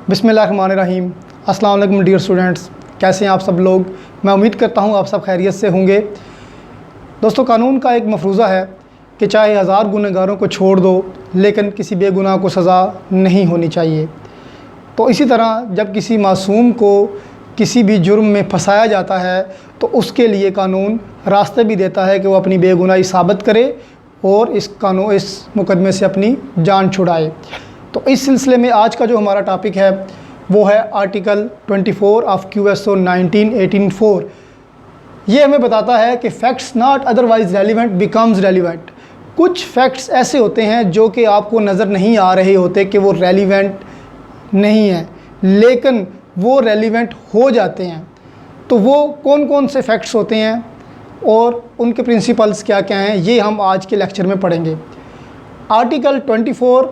बिस्मिल्लाहिर्रहमानिर्रहीम। अस्सलाम वालेकुम डियर स्टूडेंट्स, कैसे हैं आप सब लोग। मैं उम्मीद करता हूं आप सब खैरियत से होंगे। दोस्तों, कानून का एक मफरूज़ा है कि चाहे हज़ार गुनहगारों को छोड़ दो लेकिन किसी बेगुनाह को सज़ा नहीं होनी चाहिए। तो इसी तरह जब किसी मासूम को किसी भी जुर्म में फंसाया जाता है तो उसके लिए कानून रास्ते भी देता है कि वो अपनी बेगुनाही साबित करे और इस मुकदमे से अपनी जान छुड़ाए। तो इस सिलसिले में आज का जो हमारा टॉपिक है वो है आर्टिकल 24 ऑफ QSO 1918-4। ये हमें बताता है कि facts not otherwise relevant becomes relevant. कुछ फैक्ट्स ऐसे होते हैं जो कि आपको नज़र नहीं आ रहे होते कि वो रेलिवेंट नहीं है, लेकिन वो रेलिवेंट हो जाते हैं। तो वो कौन कौन से फैक्ट्स होते हैं और उनके प्रिंसिपल्स क्या क्या हैं, ये हम आज के लेक्चर में पढ़ेंगे। आर्टिकल 24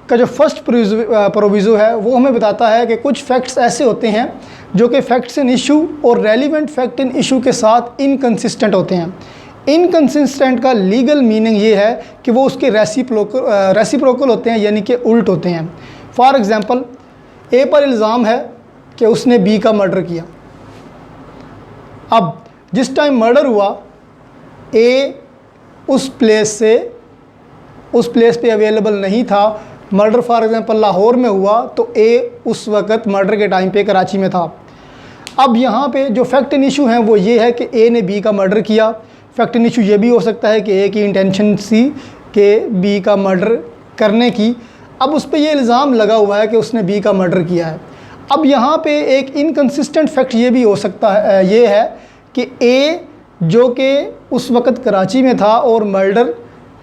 का जो फर्स्ट प्रोविज़ो है वो हमें बताता है कि कुछ फैक्ट्स ऐसे होते हैं जो कि फैक्ट्स इन इशू और रेलिवेंट फैक्ट इन इशू के साथ इनकंसिस्टेंट होते हैं। इनकंसिस्टेंट का लीगल मीनिंग ये है कि वो उसके रेसिप्रोकल होते हैं, यानी कि उल्ट होते हैं। फॉर एग्ज़ाम्पल, ए पर इल्ज़ाम है कि उसने बी का मर्डर किया। अब जिस टाइम मर्डर हुआ, ए उस प्लेस पे अवेलेबल नहीं था। मर्डर फॉर एग्ज़ाम्पल लाहौर में हुआ तो ए उस वक़्त मर्डर के टाइम पे कराची में था। अब यहाँ पे जो फैक्ट इन इशू हैं वो ये है कि ए ने बी का मर्डर किया। फैक्ट इन इशू ये भी हो सकता है कि ए की इंटेंशन सी कि बी का मर्डर करने की। अब उस पर यह इल्ज़ाम लगा हुआ है कि उसने बी का मर्डर किया है। अब यहाँ पे एक इनकंसिस्टेंट फैक्ट ये भी हो सकता है, ये है कि ए जो कि उस वक़्त कराची में था और मर्डर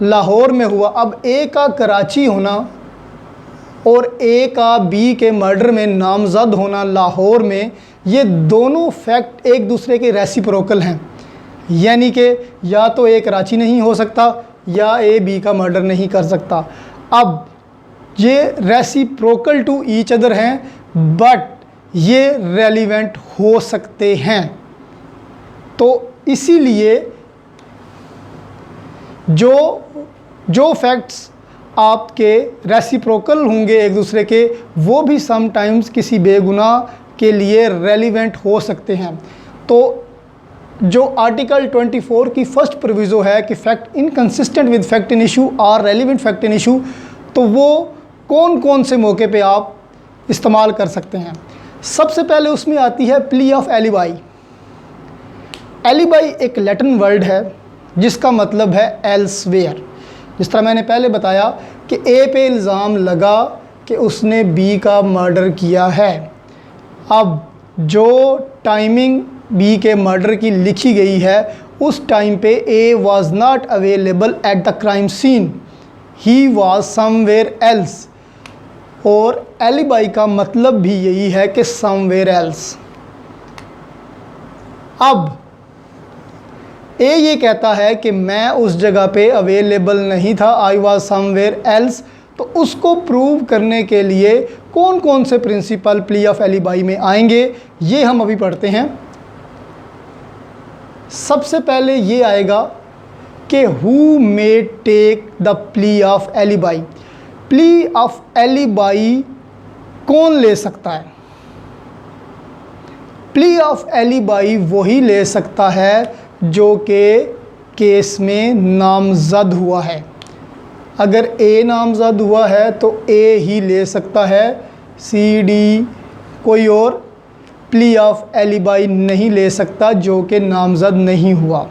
लाहौर में हुआ। अब ए का कराची होना और ए का बी के मर्डर में नामज़द होना लाहौर में, ये दोनों फैक्ट एक दूसरे के रेसिप्रोकल हैं, यानी कि या तो ए कराची नहीं हो सकता या ए बी का मर्डर नहीं कर सकता। अब ये रेसिप्रोकल टू ईच अदर हैं, बट ये रेलिवेंट हो सकते हैं। तो इसीलिए जो फैक्ट्स आपके रेसिप्रोकल होंगे एक दूसरे के, वो भी समटाइम्स किसी बेगुनाह के लिए रेलिवेंट हो सकते हैं। तो जो आर्टिकल 24 की फर्स्ट प्रोविज़ो है कि fact inconsistent with fact in issue और रेलिवेंट फैक्ट इन इशू, तो वो कौन कौन से मौके पे आप इस्तेमाल कर सकते हैं। सबसे पहले उसमें आती है प्ली ऑफ एलिबाई। एलिबाई एक लैटिन वर्ड है जिसका मतलब है एल्सवेयर। जिस तरह मैंने पहले बताया कि ए पे इल्ज़ाम लगा कि उसने बी का मर्डर किया है। अब जो टाइमिंग बी के मर्डर की लिखी गई है उस टाइम पे A was not available at the crime scene, he was somewhere else. और एलिबाई का मतलब भी यही है कि समवेयर एल्स। अब ए ये कहता है कि मैं उस जगह पे अवेलेबल नहीं था, आई वाज समवेयर एल्स। तो उसको प्रूव करने के लिए कौन कौन से प्रिंसिपल प्ली ऑफ एलिबाई में आएंगे, ये हम अभी पढ़ते हैं। सबसे पहले ये आएगा कि who may take the plea of alibi. Plea of alibi कौन ले सकता है? प्ली ऑफ एलिबाई वही ले सकता है जो कि केस में नामज़द हुआ है। अगर ए नामज़द हुआ है तो ए ही ले सकता है, सी डी कोई और प्ली ऑफ एलिबाई नहीं ले सकता जो कि नामज़द नहीं हुआ।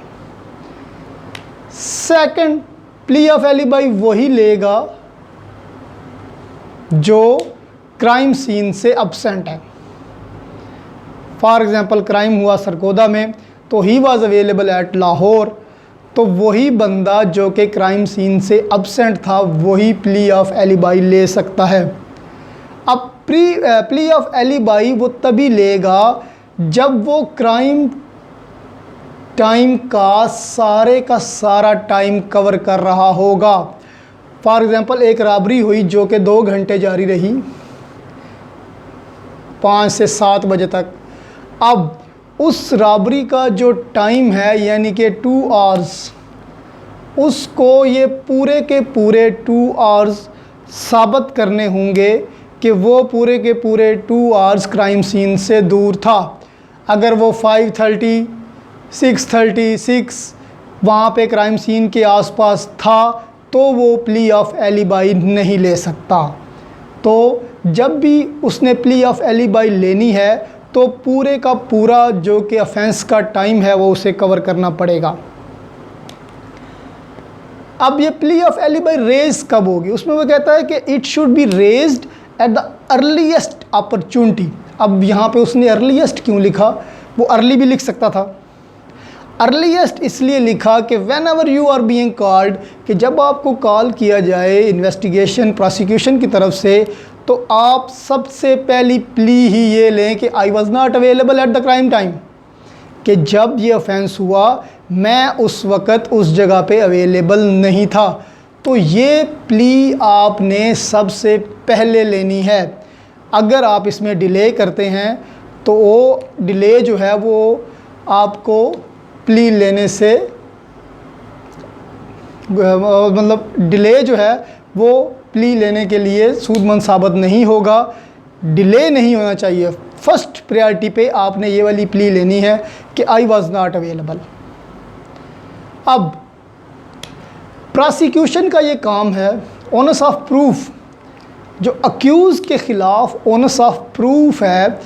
सेकंड, प्ली ऑफ एलिबाई वही लेगा जो क्राइम सीन से अब्सेंट है। फॉर एग्ज़ाम्पल, क्राइम हुआ सरगोदा में तो he was available at Lahore, तो वही बंदा जो कि क्राइम सीन से अब्सेंट था वही प्ली ऑफ एलिबाई ले सकता है। अब प्ली ऑफ एलिबाई वो तभी लेगा जब वो क्राइम टाइम का सारा टाइम कवर कर रहा होगा। फॉर एग्ज़ाम्पल, एक रॉबरी हुई जो कि 2 घंटे जारी रही, 5 से 7 बजे तक। अब उस रॉबरी का जो टाइम है यानी कि 2 आवर्स, उसको ये पूरे के पूरे 2 आवर्स साबित करने होंगे कि वो पूरे के पूरे 2 आवर्स क्राइम सीन से दूर था। अगर वो 5:30, 6:36 वहाँ पे क्राइम सीन के आसपास था तो वो प्ली ऑफ एलिबाई नहीं ले सकता। तो जब भी उसने प्ली ऑफ एलिबाई लेनी है तो पूरे का पूरा जो कि ऑफेंस का टाइम है वो उसे कवर करना पड़ेगा। अब ये प्ली ऑफ एलिबाई रेज कब होगी, उसमें वो कहता है कि it should be raised at the earliest opportunity. अब यहाँ पे उसने अर्लीस्ट क्यों लिखा, वो अर्ली भी लिख सकता था। अर्लीस्ट इसलिए लिखा कि whenever you are being called, कि जब आपको कॉल किया जाए इन्वेस्टिगेशन प्रोसिक्यूशन की तरफ से, तो आप सबसे पहली प्ली ही ये लें कि I was not available at the crime time, कि जब ये ऑफेंस हुआ मैं उस वक़्त उस जगह पे अवेलेबल नहीं था। तो ये प्ली आपने सबसे पहले लेनी है। अगर आप इसमें डिले करते हैं तो वो डिले जो है वो आपको प्ली लेने से मतलब डिले जो है वो प्ली लेने के लिए सूदमंद साबित नहीं होगा। डिले नहीं होना चाहिए। फर्स्ट प्रायोरिटी पे आपने ये वाली प्ली लेनी है कि आई वॉज नॉट अवेलेबल। अब प्रोसिक्यूशन का ये काम है ऑनस ऑफ प्रूफ, जो अक्यूज़ के ख़िलाफ़ ऑनस ऑफ प्रूफ है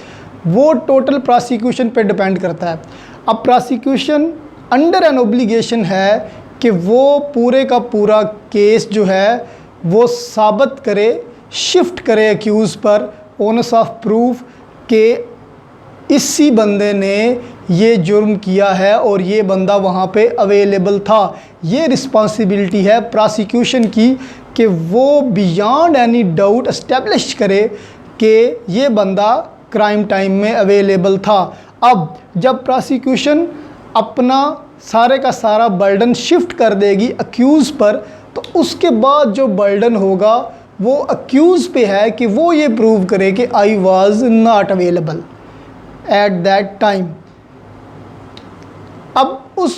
वो टोटल प्रोसिक्यूशन पे डिपेंड करता है। अब प्रोसिक्यूशन अंडर एन ओब्लिगेशन है कि वो पूरे का पूरा केस जो है वो साबित करे, शिफ्ट करे अक्यूज़ पर ऑनस ऑफ प्रूफ के इसी बंदे ने ये जुर्म किया है और ये बंदा वहाँ पे अवेलेबल था। ये रिस्पॉन्सिबिलिटी है प्रोसिक्यूशन की कि वो बियॉन्ड एनी डाउट एस्टेब्लिश करे कि ये बंदा क्राइम टाइम में अवेलेबल था। अब जब प्रोसिक्यूशन अपना सारे का सारा बर्डन शिफ्ट कर देगी अक्यूज़ पर, तो उसके बाद जो बर्डन होगा वो अक्यूज़ पे है कि वो ये प्रूव करे कि I was not available at that time. अब उस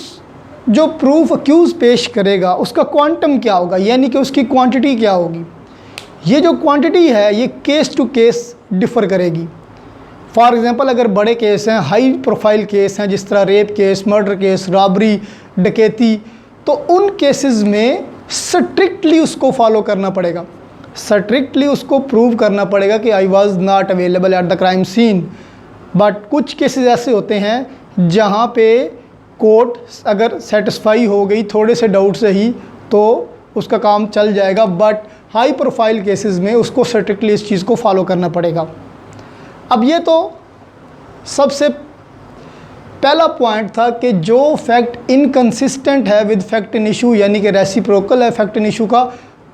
जो प्रूफ अक्यूज़ पेश करेगा उसका क्वांटम क्या होगा, यानी कि उसकी क्वांटिटी क्या होगी। ये जो क्वांटिटी है ये केस टू केस डिफ़र करेगी। फॉर एग्ज़ाम्पल अगर बड़े केस हैं, हाई प्रोफाइल केस हैं, जिस तरह rape case, murder case, robbery, डकैती, तो उन केसेस में स्ट्रिक्टली उसको फॉलो करना पड़ेगा। स्ट्रिक्टली उसको प्रूव करना पड़ेगा कि I was not available at the crime scene. But कुछ केसेस ऐसे होते हैं जहाँ पे कोर्ट अगर सेटिस्फाई हो गई थोड़े से डाउट से ही तो उसका काम चल जाएगा। बट हाई प्रोफाइल केसेस में उसको स्ट्रिक्टली इस चीज़ को फॉलो करना पड़ेगा। अब ये तो सबसे पहला पॉइंट था कि जो फैक्ट इनकंसिस्टेंट है विद फैक्ट इन इशू, यानी कि रेसिप्रोकल है फैक्ट इन इशू का,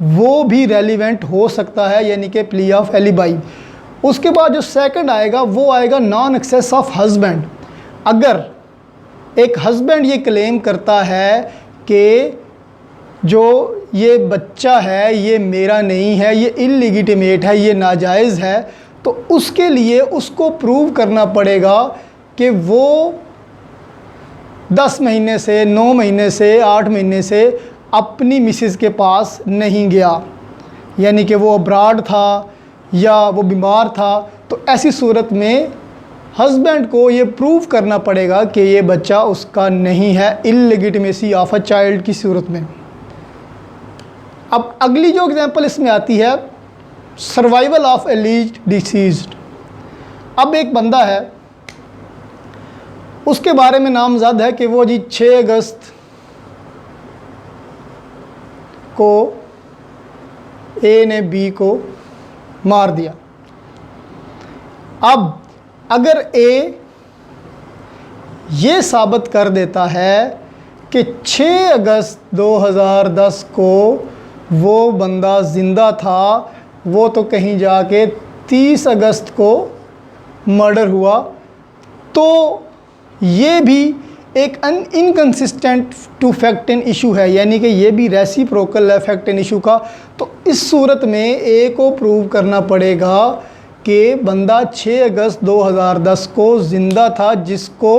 वो भी रेलिवेंट हो सकता है, यानी कि प्ली ऑफ एलिबाई। उसके बाद जो सेकंड आएगा वो आएगा नॉन एक्सेस ऑफ हस्बैंड। अगर एक हस्बैंड ये क्लेम करता है कि जो ये बच्चा है ये मेरा नहीं है, ये इल्लीगिटिमेट है, ये नाजायज़ है, तो उसके लिए उसको प्रूव करना पड़ेगा कि वो 10 महीने से, 9 महीने से, 8 महीने से अपनी मिसेस के पास नहीं गया, यानी कि वो अब्राड था या वो बीमार था। तो ऐसी सूरत में हस्बैंड को ये प्रूव करना पड़ेगा कि ये बच्चा उसका नहीं है, इल्लीगिटिमेसी ऑफ अ चाइल्ड की सूरत में। अब अगली जो एग्जांपल इसमें आती है सर्वाइवल ऑफ एलिज्ड डिसीज्ड। अब एक बंदा है, उसके बारे में नामजद है कि वो जी 6 अगस्त को ए ने बी को मार दिया। अब अगर ए ये साबित कर देता है कि 6 अगस्त 2010 को वो बंदा ज़िंदा था, वो तो कहीं जाके 30 अगस्त को मर्डर हुआ, तो ये भी एक inconsistent to fact in issue है, यानी कि ये भी रेसिप्रोकल है फैक्ट इन इशू का। तो इस सूरत में ए को प्रूव करना पड़ेगा कि बंदा 6 अगस्त 2010 को ज़िंदा था जिसको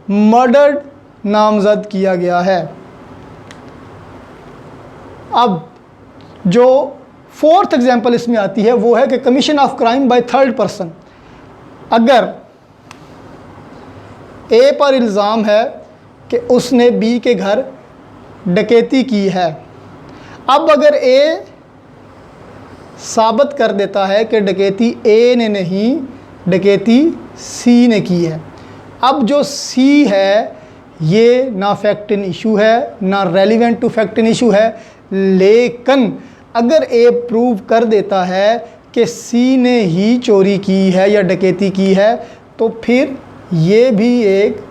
मर्डर्ड नामज़द किया गया है। अब जो फोर्थ एग्जाम्पल इसमें आती है, वो है कि commission of crime by third person. अगर ए पर इल्ज़ाम है कि उसने बी के घर डकैती की है, अब अगर ए साबित कर देता है कि डकैती ए ने नहीं, डकैती सी ने की है, अब जो सी है ये ना फैक्ट इन इशू है, ना relevant to fact in issue है। लेकिन अगर ए प्रूव कर देता है कि सी ने ही चोरी की है या डकैती की है, तो फिर ये भी एक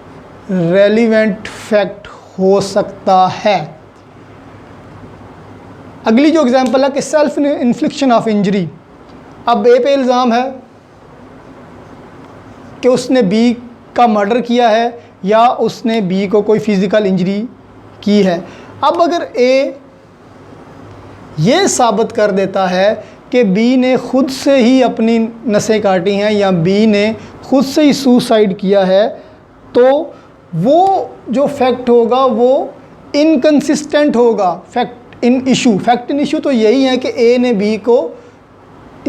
रेलिवेंट फैक्ट हो सकता है। अगली जो एग्जांपल है कि सेल्फ इन्फ्लिक्शन ऑफ इंजरी। अब ए पे इल्ज़ाम है कि उसने बी का मर्डर किया है या उसने बी को कोई फिज़िकल इंजरी की है। अब अगर ए ये साबित कर देता है कि बी ने ख़ुद से ही अपनी नसें काटी हैं या बी ने ख़ुद से ही सुसाइड किया है, तो वो जो फैक्ट होगा वो इनकंसिस्टेंट होगा fact in issue. Fact in issue तो यही है कि ए ने बी को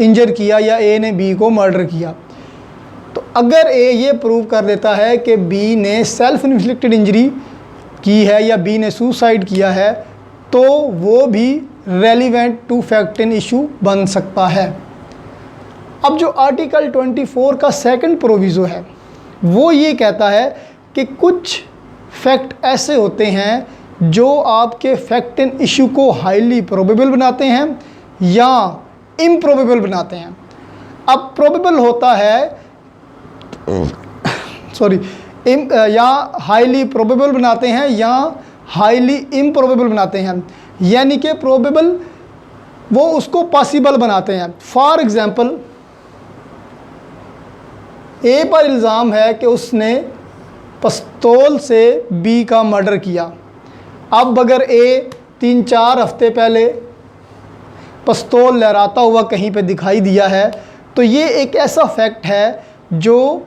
इंजर किया या ए ने बी को मर्डर किया। तो अगर ए ये प्रूव कर देता है कि बी ने सेल्फ इन्फ्लिक्टेड इंजरी की है या बी ने सुसाइड किया है, तो वो भी relevant to fact in issue बन सकता है। अब जो आर्टिकल 24 का सेकंड प्रोविज़ो है वो ये कहता है कि कुछ फैक्ट ऐसे होते हैं जो आपके फैक्ट इन इशू को हाईली प्रोबेबल बनाते हैं या इम्प्रोबेबल बनाते हैं। अब प्रोबेबल होता है या हाईली प्रोबेबल बनाते हैं या हाईली इम्प्रोबेबल बनाते हैं, यानी कि प्रोबेबल वो उसको पॉसिबल बनाते हैं। फॉर एग्ज़ाम्पल, ए पर इल्ज़ाम है कि उसने पिस्तौल से बी का मर्डर किया। अब अगर ए 3-4 हफ्ते पहले पिस्तौल लहराता हुआ कहीं पे दिखाई दिया है, तो ये एक ऐसा फैक्ट है जो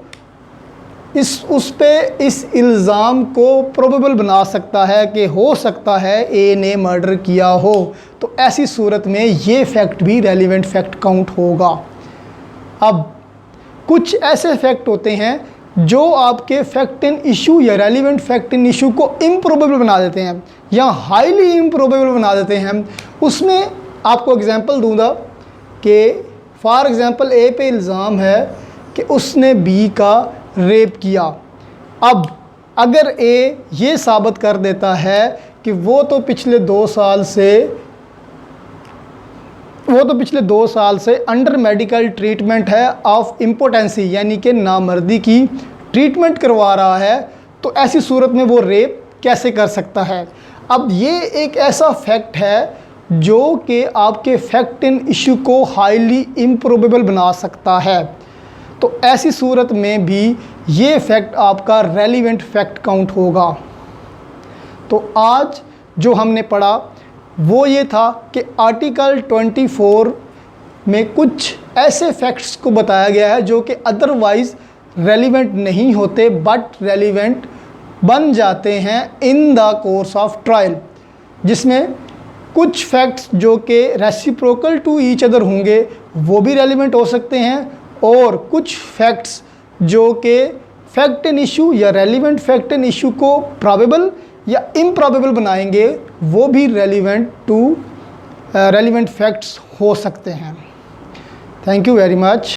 इस इल्ज़ाम को प्रोबेबल बना सकता है कि हो सकता है ए ने मर्डर किया हो। तो ऐसी सूरत में ये फैक्ट भी रेलिवेंट फैक्ट काउंट होगा। अब कुछ ऐसे फैक्ट होते हैं जो आपके फैक्ट इन इशू या रेलिवेंट फैक्ट इन इशू को इम्प्रोबेबल बना देते हैं या हाईली इम्प्रोबेबल बना देते हैं। उसमें आपको एग्जांपल दूंगा कि फॉर एग्ज़ाम्पल ए पे इल्ज़ाम है कि उसने बी का रेप किया। अब अगर ए ये साबित कर देता है कि वो तो पिछले 2 साल से अंडर मेडिकल ट्रीटमेंट है ऑफ इम्पोटेंसी, यानी कि नामर्दी की ट्रीटमेंट करवा रहा है, तो ऐसी सूरत में वो रेप कैसे कर सकता है। अब ये एक ऐसा फैक्ट है जो कि आपके फैक्ट इन इशू को हाईली इम्प्रोबेबल बना सकता है। तो ऐसी सूरत में भी ये फैक्ट आपका रेलिवेंट फैक्ट काउंट होगा। तो आज जो हमने पढ़ा वो ये था कि आर्टिकल 24 में कुछ ऐसे फैक्ट्स को बताया गया है जो कि अदरवाइज़ रेलिवेंट नहीं होते बट रेलिवेंट बन जाते हैं in the course of trial, जिसमें कुछ फैक्ट्स जो कि रेसिप्रोकल टू ईच अदर होंगे वो भी रेलिवेंट हो सकते हैं, और कुछ फैक्ट्स जो कि फैक्ट इन इशू या रेलिवेंट फैक्ट इन इशू को प्रोबेबल या इम्प्रॉबेबल बनाएंगे वो भी रेलिवेंट फैक्ट्स हो सकते हैं। Thank you very much.